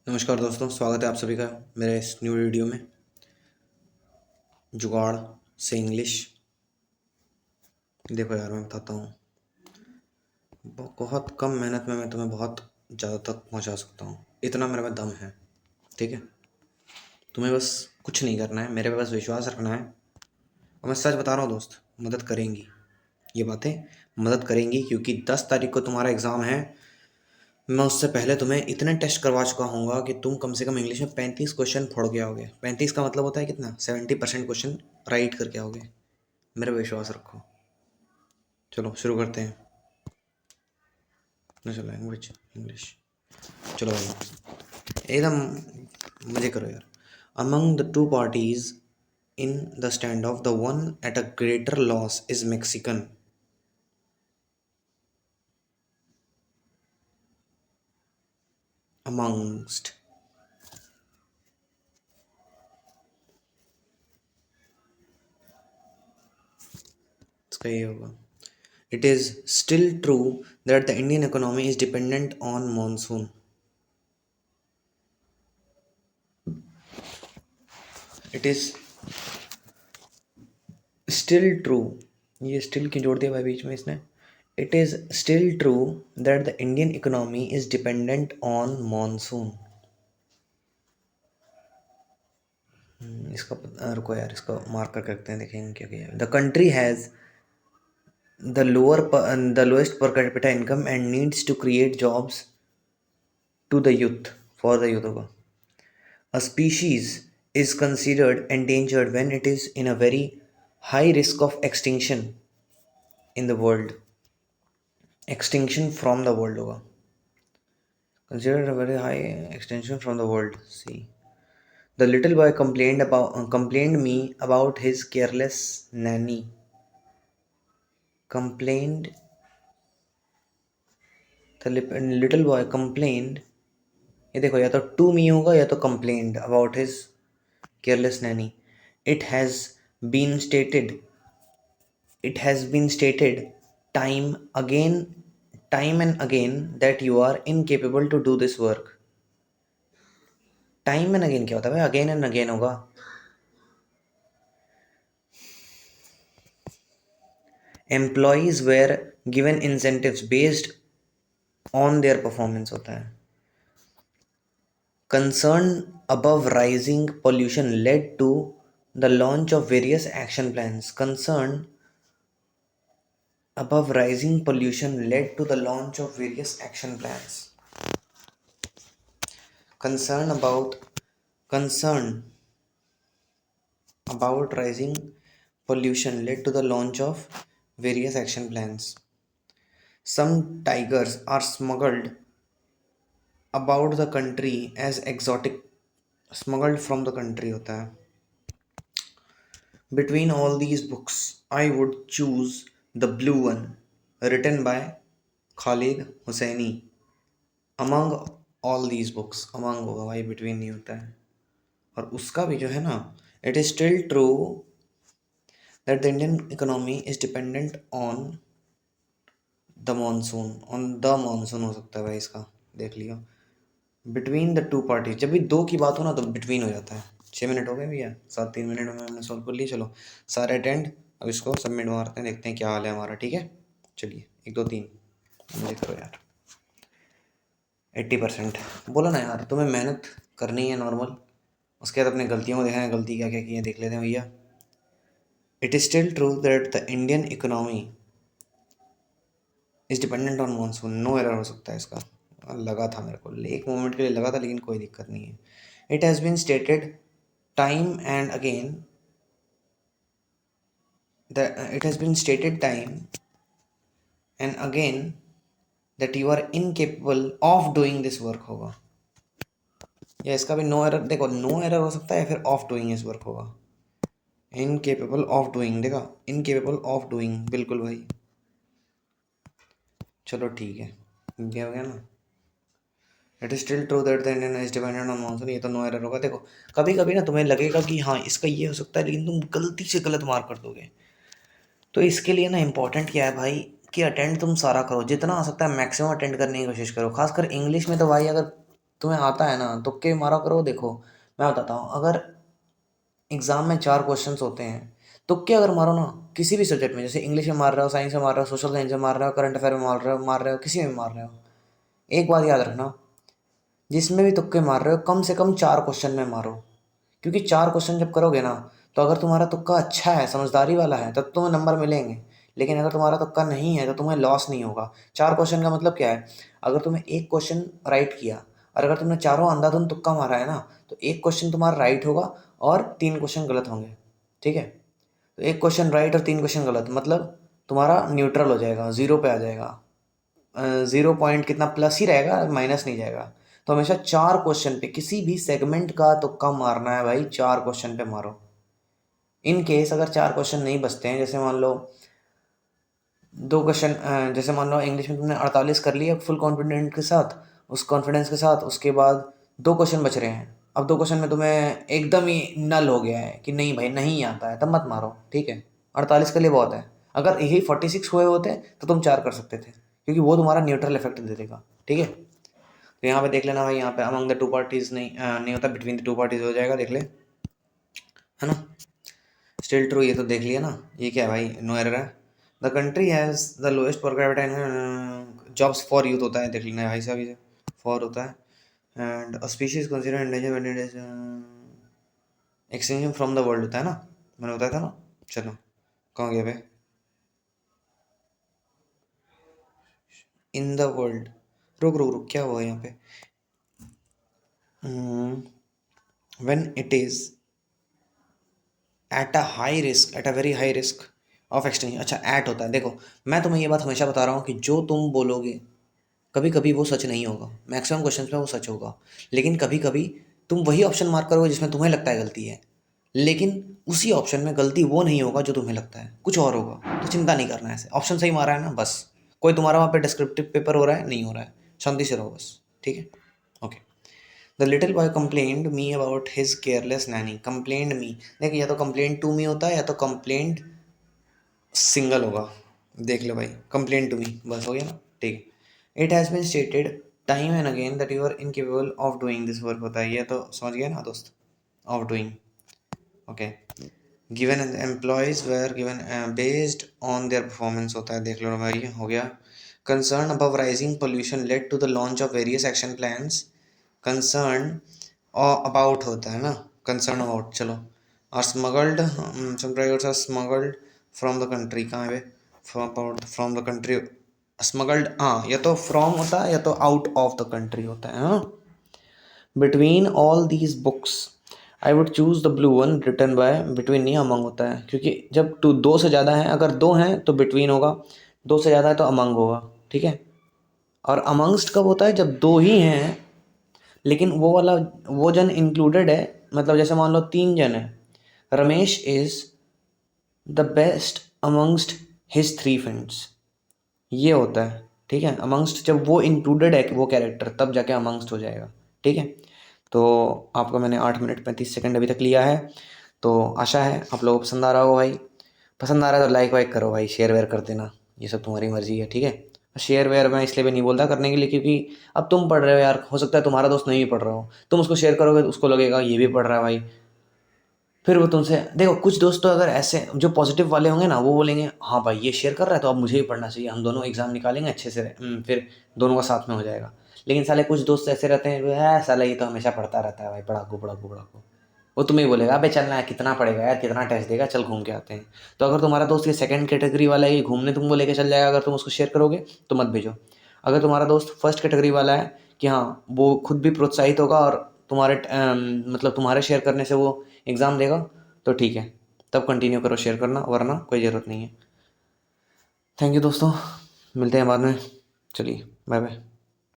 नमस्कार दोस्तों, स्वागत है आप सभी का मेरे इस न्यू वीडियो में। जुगाड़ से इंग्लिश। देखो यार, मैं बताता हूँ। बहुत कम मेहनत में मैं तुम्हें बहुत ज़्यादा तक पहुँचा सकता हूँ, इतना मेरे में दम है। ठीक है, तुम्हें बस कुछ नहीं करना है, मेरे पे बस विश्वास रखना है। और मैं सच बता रहा हूँ दोस्त, मदद करेंगी ये बातें, मदद करेंगी, क्योंकि 10 तारीख को तुम्हारा एग्ज़ाम है। मैं उससे पहले तुम्हें इतने टेस्ट करवा चुका हूँगा कि तुम कम से कम इंग्लिश में 35 क्वेश्चन फोड़ के आओगे। 35 का मतलब होता है कितना? 70% क्वेश्चन राइट करके आओगे। मेरा विश्वास रखो। चलो शुरू करते हैं। चलो लैंग्वेज इंग्लिश। चलो भाई, एकदम मजे करो यार। Among the two parties in the stand of, the one at a greater loss is Mexican. Amongst, इसका ये होगा। It is still true that the Indian economy is dependent on monsoon. It is still true, ये still की जोड़ दिया भाई बीच में इसने। It is still true that the Indian economy is dependent on monsoon. रुको यार, इसको मार्क कर करते हैं, देखेंगे क्या क्या है। The country has the lowest per capita income and needs to create jobs to the youth, for the youth होगा। A species is considered endangered when it is in a very high risk of extinction in the world। Extinction from the world होगा। Considered a very high extinction from the world। See, the little boy complained me about his careless nanny। Complained, the little boy complained, ये देखो, या तो to me होगा या तो complained about his careless nanny. It has been stated, it has been stated time again, time and again that you are incapable to do this work. Time and again क्या होता है भाई? Again and again होगा। Employees were given incentives based on their performance होता है। Concern above rising pollution led to the launch of various action plans। Concern above rising pollution led to the launch of various action plans। Concern about concern about rising pollution led to the launch of various action plans। Some tigers are smuggled about the country as exotic। Smuggled from the country होता है। Between all these books, I would choose the blue one, written by Khalid Hosseini। Among all these books, among होगा भाई, between नहीं होता है। और उसका भी जो है ना, it is still true that the Indian economy is dependent on the monsoon। on the monsoon हो सकता है भाई इसका, देख लियो। बिटवीन द टू पार्टीज, जब भी दो की बात हो ना तो बिटवीन हो जाता है। 6 मिनट हो गए भैया, 7 3 मिनट में हमने सॉल्व कर लिया। चलो सारे अटेंड, अब इसको सबमिट मारते हैं, देखते हैं क्या हाल है हमारा। ठीक है, चलिए 1 2 3 मुझे करो यार। 80% बोलो ना यार, तुम्हें मेहनत करनी है नॉर्मल, उसके बाद अपनी गलतियों को देखना है, गलती क्या क्या की है देख लेते हैं भैया। It is still true that the Indian economy is dependent on monsoon. No error हो सकता है इसका। लगा था मेरे को, एक मोमेंट के लिए लगा था, लेकिन कोई दिक्कत नहीं है। It has been stated time and again, it has been stated time and again that you are incapable of doing this work होगा। या इसका भी नो एरर, देखो नो एरर हो सकता है, फिर ऑफ डूइंग इस वर्क होगा। इनकेपेबल ऑफ डूइंग, देखा, इनकेपेबल ऑफ डूइंग, बिल्कुल भाई। चलो ठीक है, ये हो गया ना। It is still true that the Indian is dependent on monsoon, ये तो नो एरर होगा। देखो कभी कभी ना तुम्हें लगेगा कि हाँ इसका ये हो सकता है, लेकिन तुम गलती से गलत मार्क कर दोगे। तो इसके लिए ना इम्पोर्टेंट क्या है भाई, कि अटेंड तुम सारा करो, जितना हो सकता है मैक्सिमम अटेंड करने की कोशिश करो। खासकर इंग्लिश में तो भाई, अगर तुम्हें आता है ना, तुक्के मारा करो। देखो मैं बताता हूँ, अगर एग्जाम में 4 क्वेश्चंस होते हैं, तुक्के अगर मारो ना किसी भी सब्जेक्ट में, जैसे इंग्लिश में मार रहे हो, साइंस में मार रहे हो, सोशल साइंस में मार रहे हो, करंट अफेयर में मार रहे हो, किसी में मार रहे हो, एक बात याद रखना, जिसमें भी तुक्के मार रहे हो कम से कम 4 क्वेश्चन में मारो। क्योंकि 4 क्वेश्चन जब करोगे ना, तो अगर तुम्हारा तुक्का अच्छा है, समझदारी वाला है, तब तुम्हें नंबर मिलेंगे। लेकिन अगर तुम्हारा तुक्का नहीं है तो तुम्हें लॉस नहीं होगा। 4 क्वेश्चन का मतलब क्या है, अगर तुमने एक क्वेश्चन राइट किया और अगर तुमने चारों अंधाधुंध तुक्का मारा है ना, तो एक क्वेश्चन तुम्हारा राइट होगा और 3 क्वेश्चन गलत होंगे। ठीक है, तो एक क्वेश्चन राइट और 3 क्वेश्चन गलत, मतलब तुम्हारा न्यूट्रल हो जाएगा, जीरो पे आ जाएगा। 0 पॉइंट कितना प्लस ही रहेगा, माइनस नहीं जाएगा। तो हमेशा 4 क्वेश्चन पे, किसी भी सेगमेंट का तुक्का मारना है भाई, 4 क्वेश्चन पे मारो। इन केस अगर 4 क्वेश्चन नहीं बचते हैं, जैसे मान लो 2 क्वेश्चन, जैसे मान लो इंग्लिश में तुमने 48 कर लिया फुल कॉन्फिडेंट के साथ, उस कॉन्फिडेंस के साथ, उसके बाद 2 क्वेश्चन बच रहे हैं। अब 2 क्वेश्चन में तुम्हें एकदम ही नल हो गया है कि नहीं भाई नहीं आता है, तब मत मारो। ठीक है, 48 के लिए बहुत है। अगर यही 46 हुए होते तो तुम 4 कर सकते थे, क्योंकि वो तुम्हारा न्यूट्रल इफेक्ट दे देगा। ठीक है, तो यहाँ पे देख लेना भाई, यहाँ पे अमंग द टू पार्टीज नहीं नहीं होता, बिटवीन द टू पार्टीज हो जाएगा, देख ले, है ना। स्टिल ट्रू, ये तो देख लिया ना। ये क्या है भाई, नो एरर है। The country has the lowest per capita jobs for youth होता है, देख लेना भाई साहब, ये फॉर होता है। And a species consider endangered when it is extinction from the world होता है ना, मैंने बताया था ना। चलो कहाँ गया भाई, इन द वर्ल्ड, रुक रुक रुक, क्या हुआ यहाँ पे, when it is at a high risk, at a very high risk of extension. अच्छा, एट होता है। देखो मैं तुम्हें ये बात हमेशा बता रहा हूँ कि जो तुम बोलोगे कभी कभी वो सच नहीं होगा, मैक्सिमम क्वेश्चंस में वो सच होगा। लेकिन कभी कभी तुम वही ऑप्शन मार्क करोगे जिसमें तुम्हें लगता है गलती है, लेकिन उसी ऑप्शन में गलती वो नहीं होगा जो तुम्हें लगता है, कुछ और होगा। तो चिंता नहीं करना है, ऐसे ऑप्शन सही मारा है ना बस। कोई तुम्हारा वहाँ पे डिस्क्रिप्टिव पेपर हो रहा है, नहीं हो रहा है, शांति से रहो बस। ठीक है, okay. The little boy complained me about his careless nanny. Complained me, देखिए या तो कंप्लेंट टू मी होता है या तो कंप्लेंट सिंगल होगा। देख लो भाई, कंप्लेन टू मी, बस हो गया ना। ठीक है, it has been stated time and again that you are incapable of doing this work होता है, ये तो समझ गया ना दोस्त, of doing. Okay, given employees were given based on their performance होता है, देख लो भाई, हो गया। Concern about rising pollution led to the launch of various action plans. Concern about होता है ना, कंसर्न अबाउट। चलो, are smuggled, some drivers are smuggled from the country, कहाँ है फ्रॉम द कंट्री, स्मगल्ड, हाँ, या तो फ्रॉम होता है या तो आउट ऑफ द कंट्री होता है, हाँ। Between all these books I would choose the blue one written by, between नहीं अमंग होता है, क्योंकि जब टू 2 से ज़्यादा है, अगर 2 हैं तो बिटवीन होगा, 2 से ज़्यादा है तो अमंग होगा। ठीक है, और अमंगस्ट कब होता है, जब 2 ही हैं लेकिन वो वाला, वो जन इंक्लूडेड है। मतलब जैसे मान लो 3 जन है, Ramesh is the best amongst his 3 friends, ये होता है। ठीक है, अमंगस्ट जब वो इंक्लूडेड है वो कैरेक्टर, तब जाके अमंगस्ट हो जाएगा। ठीक है, तो आपका मैंने 8 मिनट 35 सेकंड अभी तक लिया है, तो आशा है आप लोगों को पसंद आ रहा हो भाई। पसंद आ रहा है तो लाइक वाइक करो भाई, शेयर वेयर कर देना, ये सब तुम्हारी मर्जी है। ठीक है, शेयर वेयर मैं इसलिए भी नहीं बोलता करने के लिए, क्योंकि अब तुम पढ़ रहे हो यार, हो सकता है तुम्हारा दोस्त नहीं भी पढ़ रहा हो, तुम उसको शेयर करोगे तो उसको लगेगा ये भी पढ़ रहा है भाई, फिर वो तुमसे, देखो कुछ दोस्त तो अगर ऐसे जो पॉजिटिव वाले होंगे ना, वो बोलेंगे हाँ भाई ये शेयर कर रहा है तो अब मुझे भी पढ़ना चाहिए, हम दोनों एग्जाम निकालेंगे अच्छे से, फिर दोनों का साथ में हो जाएगा। लेकिन साले कुछ दोस्त ऐसे रहते हैं, है साला ये तो हमेशा पढ़ता रहता है भाई, पढ़ाकू पढ़ाकू पढ़ाकू, वो तुम्हें ही बोलेगा अबे चलना है, कितना पढ़ेगा यार, कितना टेस्ट देगा, चल घूम के आते हैं। तो अगर तुम्हारा दोस्त ये सेकंड कैटेगरी वाला है, ये घूमने तुमको लेके चल जाएगा, अगर तुम उसको शेयर करोगे तो मत भेजो। अगर तुम्हारा दोस्त फर्स्ट कैटेगरी वाला है कि हाँ वो खुद भी प्रोत्साहित होगा और तुम्हारे मतलब तुम्हारे शेयर करने से वो एग्ज़ाम देगा, तो ठीक है, तब कंटिन्यू करो शेयर करना, वरना कोई ज़रूरत नहीं है। थैंक यू दोस्तों, मिलते हैं बाद में, चलिए बाय बाय।